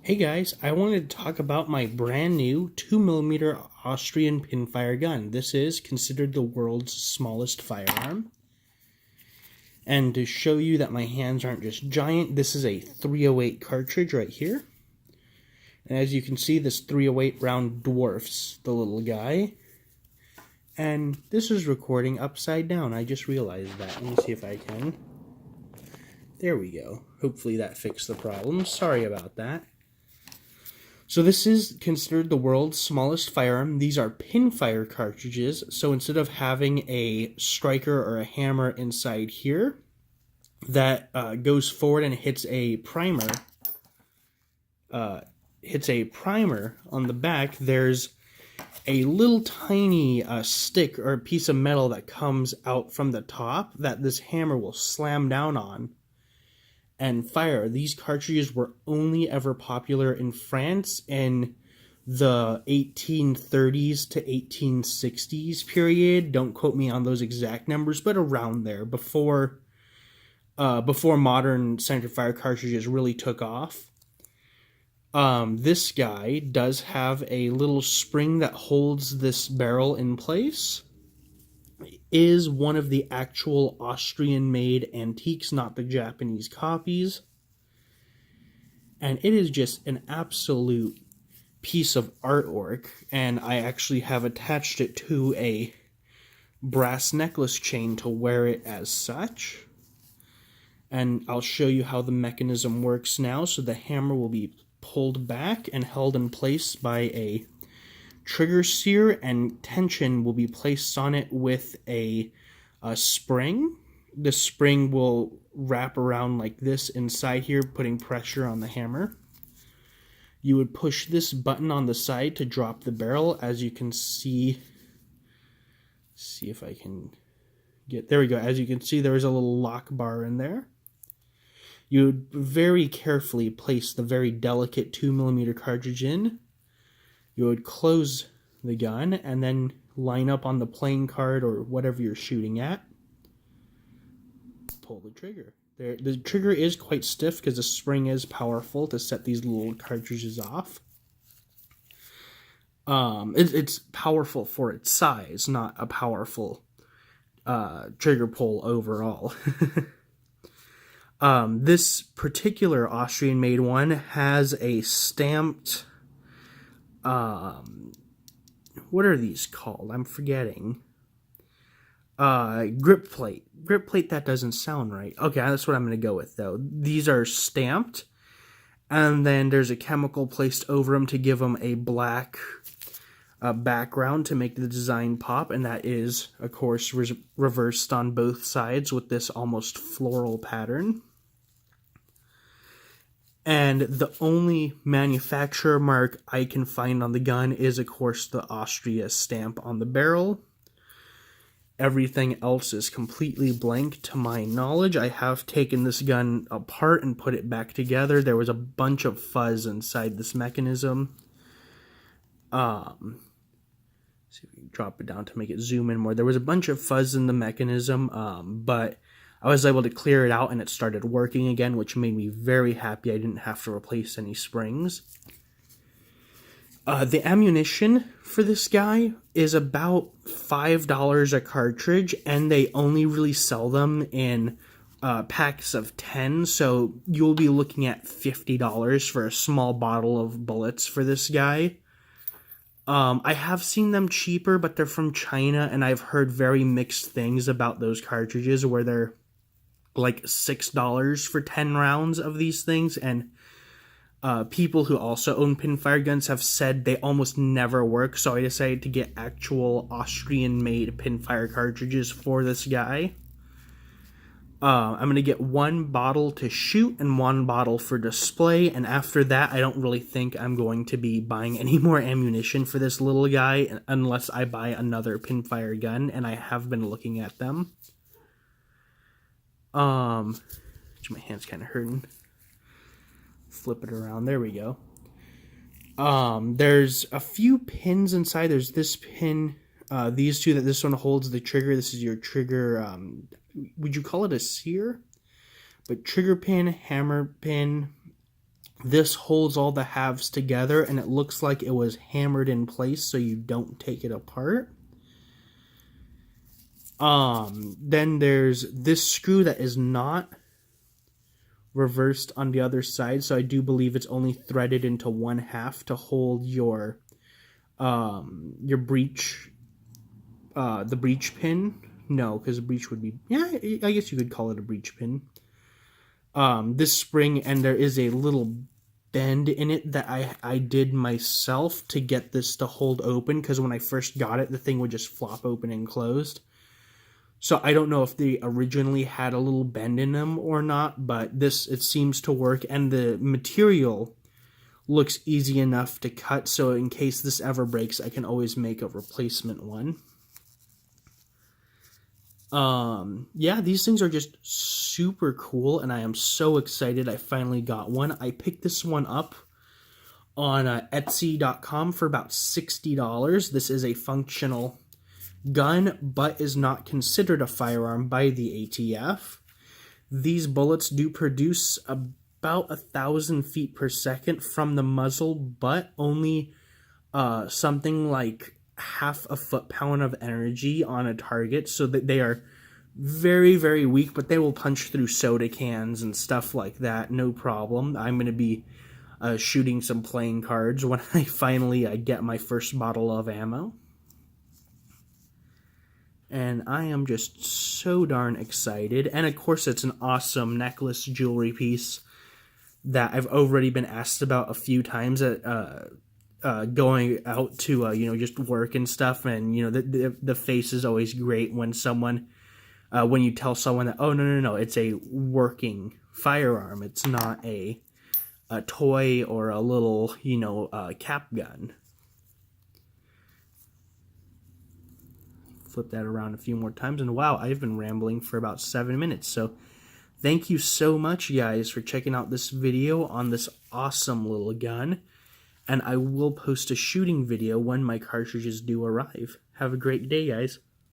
Hey guys, I wanted to talk about my brand new 2mm Austrian pinfire gun. This is considered the world's smallest firearm. And to show you that my hands aren't just giant, this is a 308 cartridge right here. And as you can see, this 308 round dwarfs the little guy. And this is recording upside down. I just realized that. Let me see if I can. There we go. Hopefully that fixed the problem. Sorry about that. So this is considered the world's smallest firearm. These are pinfire cartridges, so instead of having a striker or a hammer inside here that goes forward and hits a primer on the back, there's a little tiny stick or a piece of metal that comes out from the top that this hammer will slam down on and fire. These cartridges were only ever popular in France in the 1830s to 1860s period. Don't quote me on those exact numbers, but around there, before modern centerfire cartridges really took off. This guy does have a little spring that holds this barrel in place. Is one of the actual Austrian-made antiques, not the Japanese copies. And it is just an absolute piece of artwork, and I actually have attached it to a brass necklace chain to wear it as such. And I'll show you how the mechanism works now. So the hammer will be pulled back and held in place by a trigger sear, and tension will be placed on it with a spring. The spring will wrap around like this inside here, putting pressure on the hammer. You would push this button on the side to drop the barrel. As you can see if I can get, there we go. As you can see, there is a little lock bar in there. You would very carefully place the very delicate 2mm cartridge in. You would close the gun and then line up on the playing card or whatever you're shooting at. Pull the trigger. The trigger is quite stiff because the spring is powerful to set these little cartridges off. It's powerful for its size, not a powerful trigger pull overall. This particular Austrian-made one has a stamped what are these called? I'm forgetting. Grip plate. Grip plate, that doesn't sound right. Okay, that's what I'm going to go with, though. These are stamped, and then there's a chemical placed over them to give them a black background to make the design pop, and that is, of course, reversed on both sides with this almost floral pattern. And the only manufacturer mark I can find on the gun is, of course, the Austria stamp on the barrel. Everything else is completely blank to my knowledge. I have taken this gun apart and put it back together. There was a bunch of fuzz inside this mechanism. See if we can drop it down to make it zoom in more. There was a bunch of fuzz in the mechanism, but I was able to clear it out and it started working again, which made me very happy. I didn't have to replace any springs. The ammunition for this guy is about $5 a cartridge, and they only really sell them in packs of 10, so you'll be looking at $50 for a small bottle of bullets for this guy. I have seen them cheaper, but they're from China, and I've heard very mixed things about those cartridges, where they're like $6 for 10 rounds of these things, and people who also own pinfire guns have said they almost never work, so I decided to get actual Austrian-made pinfire cartridges for this guy. I'm going to get one bottle to shoot and one bottle for display, and after that I don't really think I'm going to be buying any more ammunition for this little guy unless I buy another pinfire gun, and I have been looking at them. My hand's kind of hurting. Flip it around. There we go. There's a few pins inside. There's this pin, these two, that this one holds the trigger. This is your trigger, would you call it a sear? But trigger pin, hammer pin, This holds all the halves together, and it looks like it was hammered in place so you don't take it apart. Then there's this screw that is not reversed on the other side, so I do believe it's only threaded into one half to hold your breech, the breech pin. No, because a breech would be, yeah, I guess you could call it a breech pin. This spring, and there is a little bend in it that I did myself to get this to hold open, because when I first got it, the thing would just flop open and closed. So I don't know if they originally had a little bend in them or not, but it seems to work, and the material looks easy enough to cut, so in case this ever breaks, I can always make a replacement one. Yeah, these things are just super cool, and I am so excited I finally got one. I picked this one up on Etsy.com for about $60. This is a functional gun, but is not considered a firearm by the ATF. These bullets do produce about 1,000 feet per second from the muzzle, but only something like half a foot-pound of energy on a target, so that they are very, very weak, but they will punch through soda cans and stuff like that, no problem. I'm going to be shooting some playing cards when I finally get my first bottle of ammo. And I am just so darn excited. And of course, it's an awesome necklace jewelry piece that I've already been asked about a few times at going out to just work and stuff. And the face is always great when someone when you tell someone that, oh, no, it's a working firearm. It's not a toy or a little cap gun. Flip that around a few more times, and wow, I've been rambling for about 7 minutes. So thank you so much, guys, for checking out this video on this awesome little gun, and I will post a shooting video when my cartridges do arrive. Have a great day, guys.